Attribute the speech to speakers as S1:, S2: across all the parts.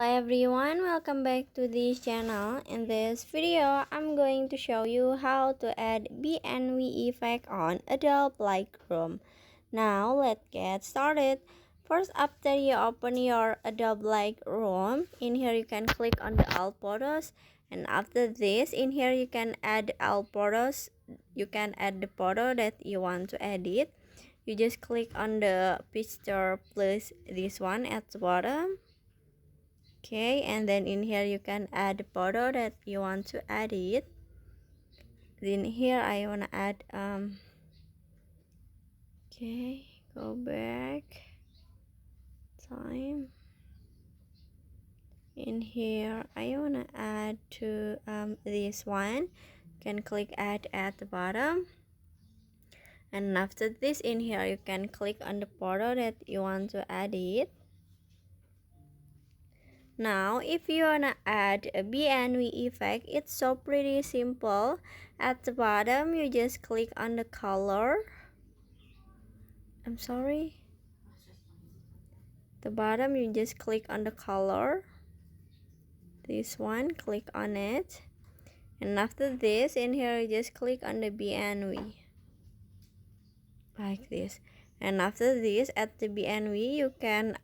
S1: Hi everyone, welcome back to this channel. In this video, I'm going to show you how to add BNV effect on Adobe Lightroom. Now, let's get started. First, after you open your Adobe Lightroom, in here you can click on the all photos. And after this, in here you can add all photos. You can add the photo that you want to edit. You just click on the picture plus this one at the bottom. Okay, and then in here you can add the photo that you want to edit. Then here I want to add okay, go back time. In here I want to add to this one. You can click add at the bottom, and after this, in here you can click on the photo that you want to edit. Now, if you wanna add a BNV effect, it's so pretty simple. At the bottom, you just click on the color. I'm sorry. The bottom, you just click on the color. This one, click on it. And after this, in here, you just click on the BNV. Like this. And after this, at the BNV, you can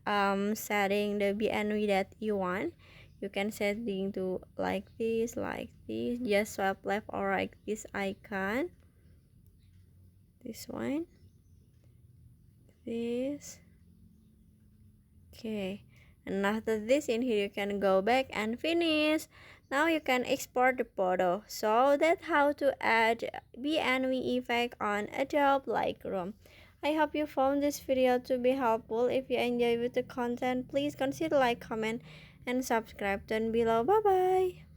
S1: setting the BNV that you want. You can setting to like this. Just swipe left or right this icon. This one. This. Okay. And after this, in here you can go back and finish. Now you can export the photo. So that's how to add BNV effect on Adobe Lightroom. I hope you found this video to be helpful. If you enjoy with the content, please consider like, comment, and subscribe down below. Bye bye.